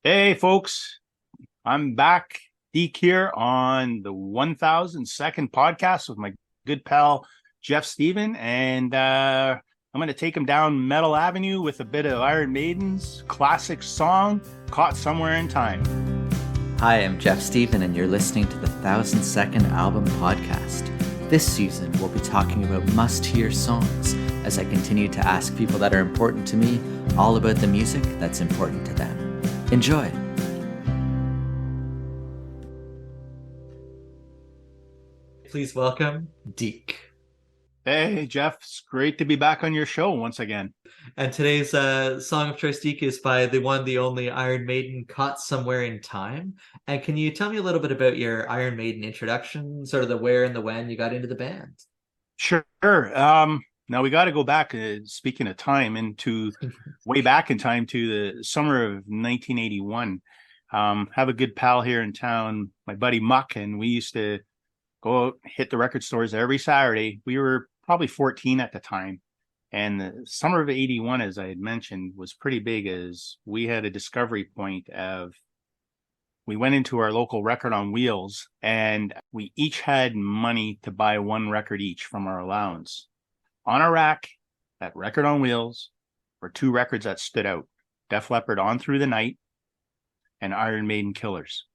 Hey, folks, I'm back. Deke here on the 1002nd podcast with my good pal, Jeff Steven. And I'm going to take him down Metal Avenue with a bit of Iron Maiden's classic song, Caught Somewhere in Time. Hi, I'm Jeff Steven, and you're listening to the 1002nd Album Podcast. This season, we'll be talking about must-hear songs as I continue to ask people that are important to me all about the music that's important to them. Enjoy! Please welcome Deke. Hey, Jeff, it's great to be back on your show once again. And today's song of choice, Deke, is by the one, the only Iron Maiden, Caught Somewhere in Time. And can you tell me a little bit about your Iron Maiden introduction, sort of the where and the when you got into the band? Sure. Now we got to go back, speaking of time, into way back in time to the summer of 1981. Have a good pal here in town, my buddy Muck, and we used to go out, hit the record stores every Saturday. We were probably 14 at the time. And the summer of 81, as I had mentioned, was pretty big as we had a discovery point of we went into our local Record on Wheels and we each had money to buy one record each from our allowance. On a rack at Record on Wheels were two records that stood out: Def Leppard On Through the Night and Iron Maiden Killers.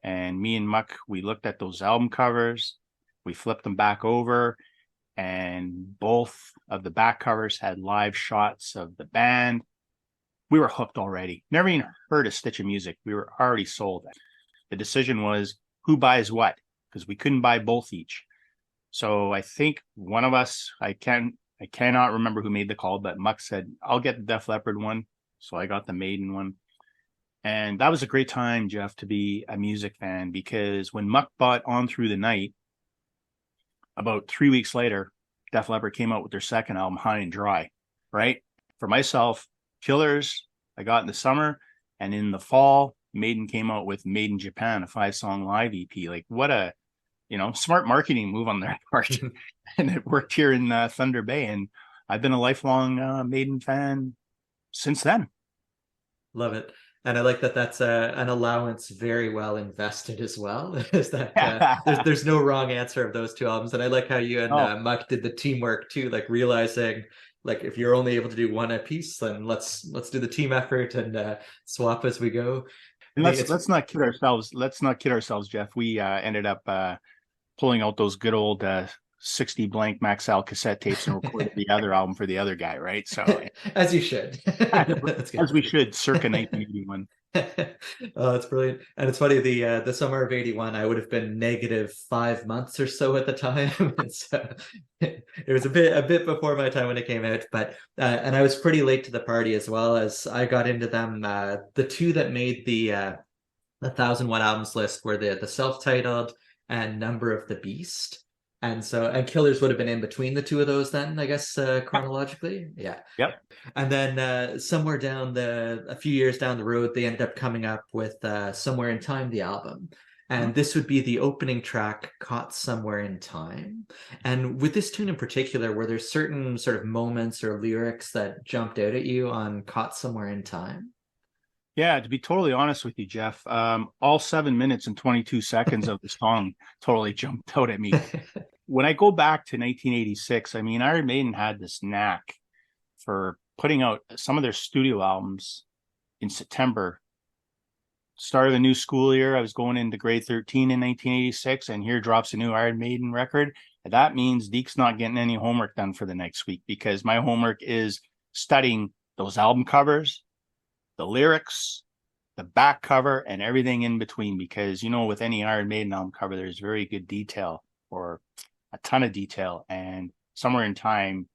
And me and Muck, we looked at those album covers, we flipped them back over, and both of the back covers had live shots of the band. We were hooked already. Never even heard a stitch of music. We were already sold. The decision was who buys what, because we couldn't buy both each. So I think one of us, I cannot remember who made the call, but Muck said, I'll get the Def Leppard one. So I got the Maiden one. And that was a great time, Jeff, to be a music fan, because when Muck bought On Through the Night, about 3 weeks later, Def Leppard came out with their second album, High and Dry, right? For myself, Killers, I got in the summer, and in the fall, Maiden came out with Maiden Japan, a 5-song live EP. Like, what a, smart marketing move on their part. And it worked here in Thunder Bay, and I've been a lifelong Maiden fan since then. Love it. And I like that that's an allowance very well invested as well. Is that there's no wrong answer of those two albums. And I like how you and Muck did the teamwork too, like realizing like if you're only able to do one a piece, then let's do the team effort and swap as we go. And let's not kid ourselves. Let's not kid ourselves, Jeff. We ended up pulling out those good old 60 blank Maxell cassette tapes and recorded the other album for the other guy, right? So as you should. As we should, circa 1981. Oh, that's brilliant. And it's funny, the summer of 81, I would have been negative 5 months or so at the time. So it was a bit before my time when it came out, but and I was pretty late to the party as well, as I got into them. The two that made the 1001 albums list were the self-titled and Number of the Beast. And Killers would have been in between the two of those then, I guess, chronologically. Yeah. Yep. And then somewhere a few years down the road, they ended up coming up with Somewhere in Time, the album. And this would be the opening track, Caught Somewhere in Time. And with this tune in particular, were there certain sort of moments or lyrics that jumped out at you on Caught Somewhere in Time? Yeah, to be totally honest with you, Jeff, all 7 minutes and 22 seconds of the song totally jumped out at me. When I go back to 1986, I mean, Iron Maiden had this knack for putting out some of their studio albums in September. Start of the new school year, I was going into grade 13 in 1986, and here drops a new Iron Maiden record. And that means Deke's not getting any homework done for the next week, because my homework is studying those album covers, the lyrics, the back cover, and everything in between. Because, with any Iron Maiden album cover, there's very good detail, or a ton of detail. And Somewhere in Time,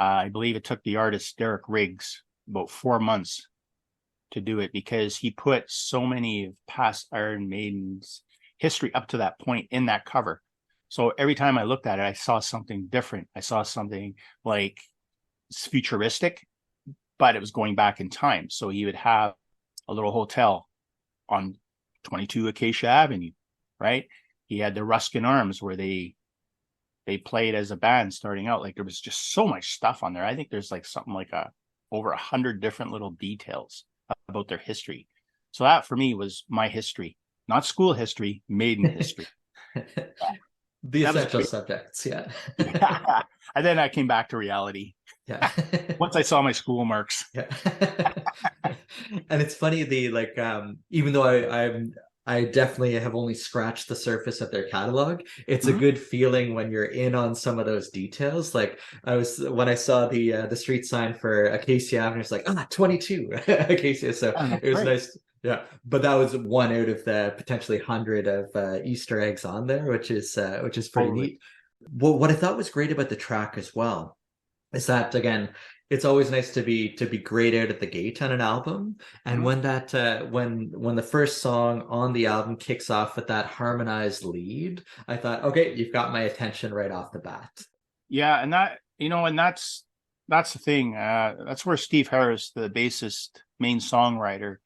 I believe it took the artist Derek Riggs about 4 months to do it, because he put so many of past Iron Maiden's history up to that point in that cover. So every time I looked at it, I saw something different. I saw something like futuristic, but it was going back in time. So he would have a little hotel on 22 Acacia Avenue, right? He had the Ruskin Arms where they played as a band starting out. Like, there was just so much stuff on there. I think there's like something like over 100 different little details about their history. So that for me was my history, not school history, Maiden history. The That was essential great. subjects, yeah. And then I came back to reality Yeah. once I saw my school marks. Yeah. And it's funny the like even though I definitely have only scratched the surface of their catalog, it's a Mhm. good feeling when you're in on some of those details. Like I was when I saw the street sign for Acacia Avenue, it's like, 22 Acacia. So Oh, that's it was great. nice. Yeah. But that was one out of the potentially 100 of Easter eggs on there, which is pretty Totally. neat. What I thought was great about the track as well is that again it's always nice to be grayed out at the gate on an album, and Mhm. when that when the first song on the album kicks off with that harmonized lead, I thought, okay, you've got my attention right off the bat. Yeah, and that's the thing. That's where Steve Harris, the bassist, main songwriter,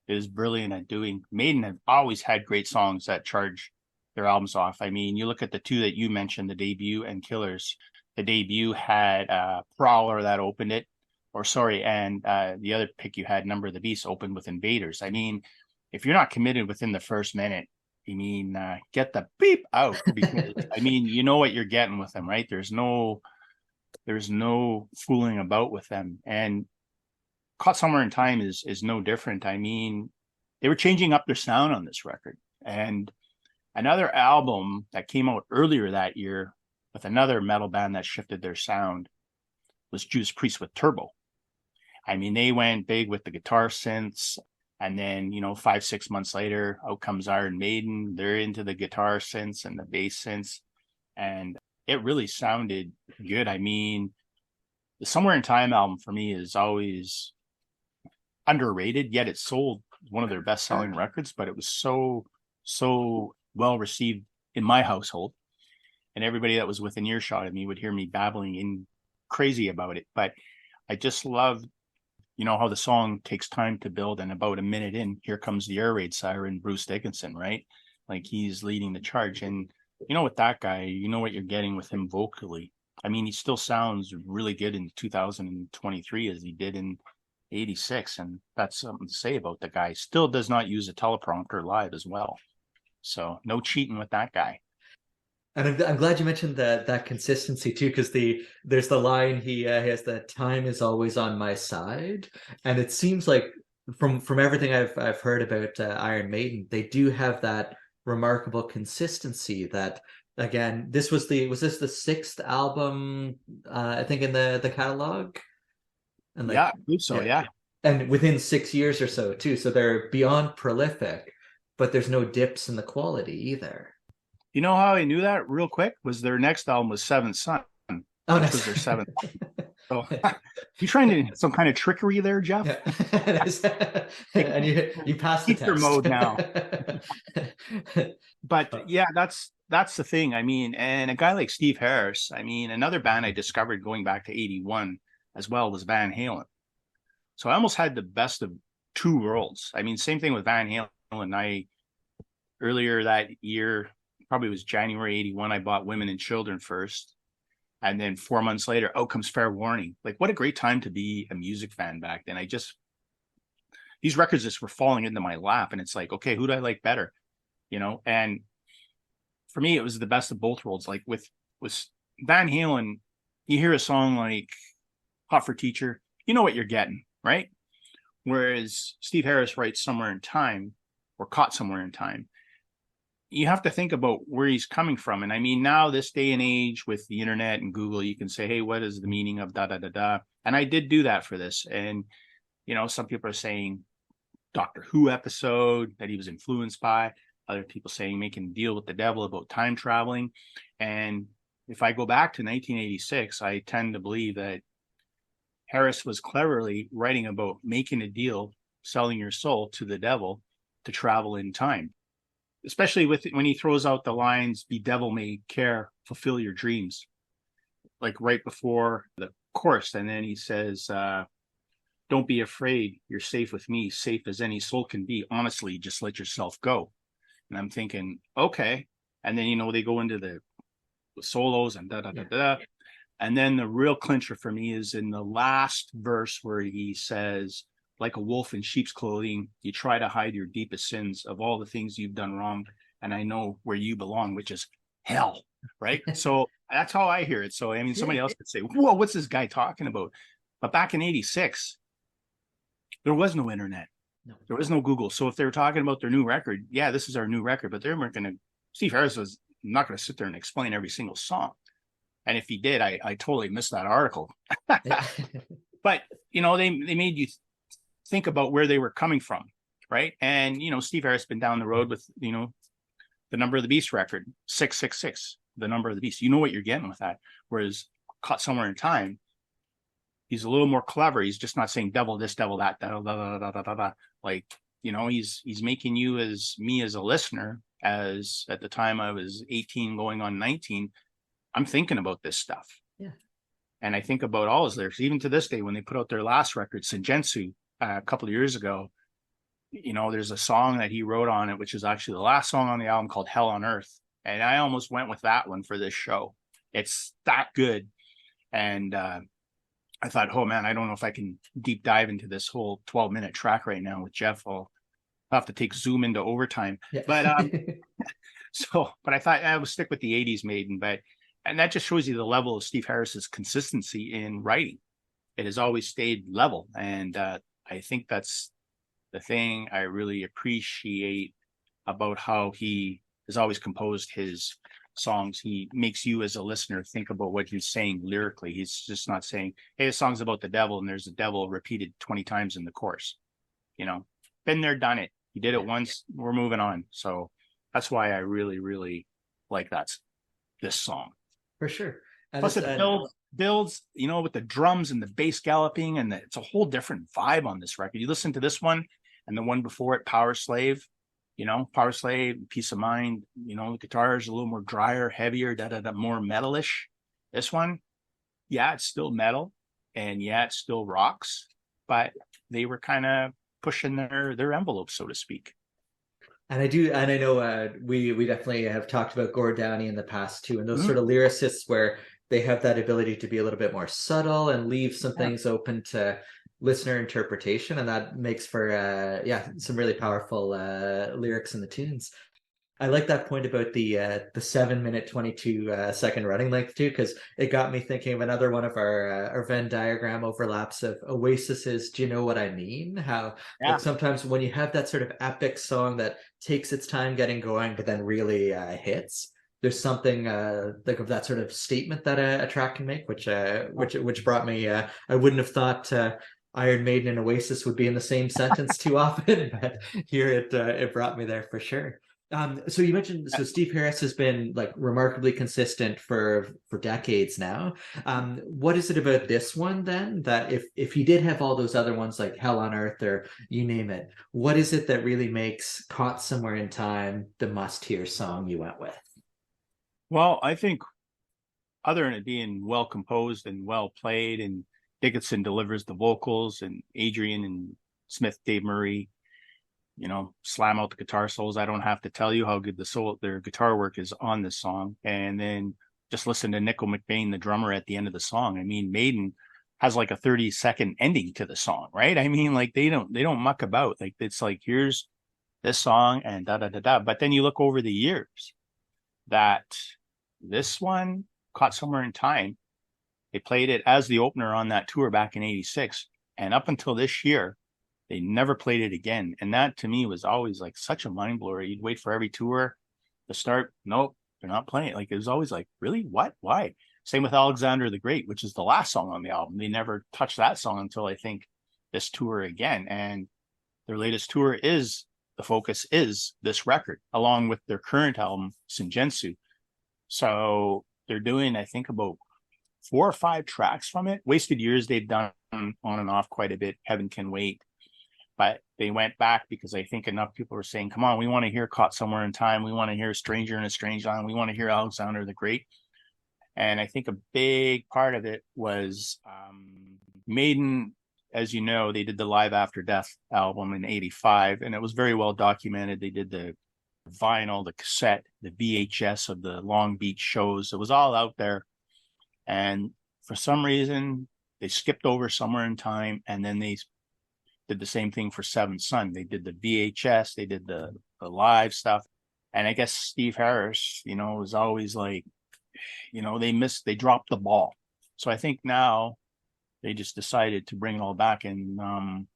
is brilliant at doing. Maiden have always had great songs that charge their albums off. I mean, you look at the two that you mentioned, the debut and Killers. The debut had Prowler that opened it, or sorry, and the other pick you had, Number of the Beast, opened with Invaders. I mean, if you're not committed within the first minute, I mean, get the beep out because I mean, you know what you're getting with them, right? There's no fooling about with them. And Caught Somewhere in Time is no different. I mean, they were changing up their sound on this record. And another album that came out earlier that year with another metal band that shifted their sound was Judas Priest with Turbo. I mean, they went big with the guitar synths. And then, 5, 6 months later, out comes Iron Maiden. They're into the guitar synths and the bass synths. And it really sounded good. I mean, the Somewhere in Time album for me is always underrated, yet it sold one of their best selling records, but it was so well received in my household. And everybody that was within earshot of me would hear me babbling in crazy about it. But I just love, how the song takes time to build, and about a minute in, here comes the air raid siren, Bruce Dickinson, right? Like he's leading the charge. And with that guy, you know what you're getting with him vocally. I mean, he still sounds really good in 2023 as he did in 86. And that's something to say about the guy. Still does not use a teleprompter live as well. So no cheating with that guy. And I'm glad you mentioned that consistency too, because there's the line he has that time is always on my side, and it seems like from everything I've heard about Iron Maiden, they do have that remarkable consistency. That again, was this the sixth album I think in the catalog, and Yeah, like I believe so. yeah, Yeah. and within 6 years or so too, so they're beyond prolific, but there's no dips in the quality either. You know how I knew that real quick was their next album was Seventh Son. Oh, This was nice. their seventh. So you trying to some kind of trickery there, Jeff? Yeah. Like, And you passed the teacher test. mode now. But yeah, that's the thing. I mean, and a guy like Steve Harris, I mean, another band I discovered going back to 81 as well was Van Halen. So I almost had the best of two worlds. I mean, same thing with Van Halen. I earlier that year, probably was January 81, I bought Women and Children first. And then 4 months later, out comes Fair Warning. Like, what a great time to be a music fan back then. These records just were falling into my lap. And it's like, okay, who do I like better? And for me, it was the best of both worlds. Like with Van Halen, you hear a song like Hot for Teacher, you know what you're getting, right? Whereas Steve Harris writes Somewhere in Time or Caught Somewhere in Time, you have to think about where he's coming from. And I mean, now this day and age with the internet and Google, you can say, hey, what is the meaning of da da da da? And I did do that for this. And, some people are saying Doctor Who episode that he was influenced by, other people saying making a deal with the devil about time traveling. And if I go back to 1986, I tend to believe that Harris was cleverly writing about making a deal, selling your soul to the devil to travel in time, especially with when he throws out the lines, be devil may care, fulfill your dreams, like right before the chorus. And then he says, don't be afraid. You're safe with me, safe as any soul can be. Honestly, just let yourself go. And I'm thinking, okay. And then, they go into the solos and da da da da. And then the real clincher for me is in the last verse where he says, like a wolf in sheep's clothing. You try to hide your deepest sins of all the things you've done wrong. And I know where you belong, which is hell. Right. So that's how I hear it. So, I mean, somebody Yeah. else could say, whoa, what's this guy talking about? But back in 86, there was no internet. No. There was no Google. So if they were talking about their new record, yeah, this is our new record, but they weren't going to, Steve Harris was not going to sit there and explain every single song. And if he did, I totally missed that article. Yeah. But, they made you think about where they were coming from. Right. And, Steve Harris been down the road with, the Number of the Beast record, 666, the Number of the Beast. You know what you're getting with that. Whereas Caught Somewhere in Time, he's a little more clever. He's just not saying devil this, devil that, da, da, da, da, da, da, da. Like, he's making you as me as a listener, as at the time I was 18 going on 19, I'm thinking about this stuff. Yeah. And I think about all his lyrics, even to this day, when they put out their last record, Senjutsu, a couple of years ago, there's a song that he wrote on it, which is actually the last song on the album, called Hell on Earth. And I almost went with that one for this show. It's that good. And I thought, oh man, I don't know if I can deep dive into this whole 12-minute track right now with Jeff. I'll have to take Zoom into overtime. Yeah. But but I thought I would stick with the 80s Maiden. And that just shows you the level of Steve Harris's consistency in writing. It has always stayed level. And I think that's the thing I really appreciate about how he has always composed his songs. He makes you as a listener think about what he's saying lyrically. He's just not saying, hey, this song's about the devil and there's a devil repeated 20 times in the chorus. Been there, done it. He did it once, we're moving on. So that's why I really, really like this song. For sure. And Plus it builds, with the drums and the bass galloping, and it's a whole different vibe on this record. You listen to this one and the one before it, Power Slave, Power Slave, Peace of Mind, the guitar is a little more drier, heavier, more metalish. This one, yeah, it's still metal, and yeah, it still rocks, but they were kind of pushing their envelope, so to speak. And I know we definitely have talked about Gord Downie in the past too, and those sort of lyricists where they have that ability to be a little bit more subtle and leave some things open to listener interpretation, and that makes for some really powerful lyrics in the tunes. I like that point about the 7-minute 22-second running length too, because it got me thinking of another one of our Venn diagram overlaps of Oasis's "Do You Know What I Mean?" How like sometimes when you have that sort of epic song that takes its time getting going, but then really hits, there's something like of that sort of statement that a track can make, which brought me. I wouldn't have thought Iron Maiden and Oasis would be in the same sentence too often, but here it brought me there for sure. So you mentioned, so Steve Harris has been like remarkably consistent for decades now. What is it about this one then that if he did have all those other ones like Hell on Earth or you name it, what is it that really makes Caught Somewhere in Time the must-hear song you went with? Well, I think other than it being well composed and well played, and Dickinson delivers the vocals, and Adrian and Smith, Dave Murray, slam out the guitar solos. I don't have to tell you how good their guitar work is on this song. And then just listen to Nickel McBain, the drummer, at the end of the song. I mean, Maiden has like a 30-second ending to the song, right? I mean, like they don't muck about. Like it's like, here's this song and da da da da. But then you look over the years that this one, Caught Somewhere in Time, they played it as the opener on that tour back in 86. And up until this year, they never played it again. And that to me was always like such a mind blower. You'd wait for every tour to start. Nope, they're not playing it. Like it was always like, really? What? Why? Same with Alexander the Great, which is the last song on the album. They never touched that song until I think this tour again. And their latest tour the focus is this record, along with their current album, Senjutsu. So they're doing, I think, about 4 or 5 tracks from it. Wasted Years they've done on and off quite a bit. Heaven Can Wait. But they went back because I think enough people were saying, come on, we want to hear Caught Somewhere in Time. We want to hear Stranger in a Strange Land. We want to hear Alexander the Great. And I think a big part of it was Maiden, as you know, they did the Live After Death album in 85, and it was very well documented. They did the vinyl, the cassette, the VHS of the Long Beach shows. It was all out there. And for some reason, they skipped over Somewhere in Time, and then they did the same thing for Seventh Son. They did the VHS, they did the live stuff. And I guess Steve Harris, was always like, they dropped the ball. So I think now they just decided to bring it all back. And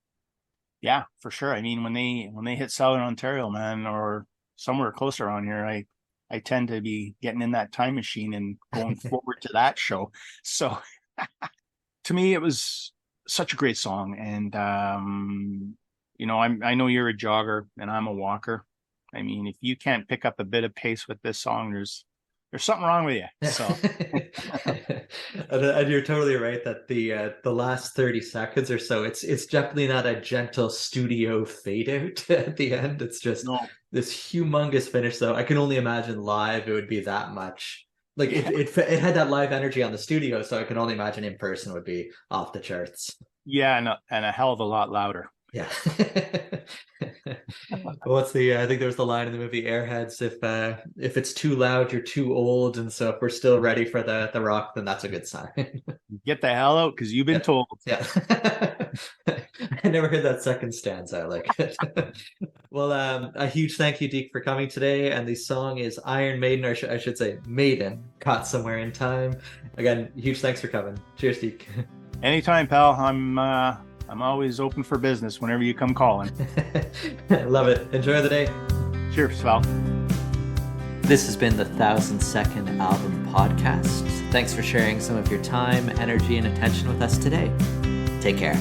yeah, for sure. I mean, when they hit Southern Ontario, man, or somewhere closer on here, I tend to be getting in that time machine and going forward to that show. So to me, it was such a great song. And I know you're a jogger and I'm a walker. I mean, if you can't pick up a bit of pace with this song, there's something wrong with you. So and you're totally right that the last 30 seconds or so, it's definitely not a gentle studio fade out at the end. It's just this humongous finish. So I can only imagine live it would be that much. Like it had that live energy on the studio, so I can only imagine in person would be off the charts. Yeah, and a hell of a lot louder. Yeah. What's I think there was the line in the movie Airheads, if it's too loud, you're too old. And so if we're still ready for the rock, then that's a good sign. Get the hell out, because you've been told. Yeah. I never heard that second stanza. I like it. Well, a huge thank you, Deke, for coming today. And the song is Iron Maiden, or I should say Maiden, Caught Somewhere in Time. Again, huge thanks for coming. Cheers, Deke. Anytime, pal. I'm always open for business whenever you come calling. Love it. Enjoy the day. Cheers, pal. This has been the 1000-Second Album Podcast. Thanks for sharing some of your time, energy, and attention with us today. Take care.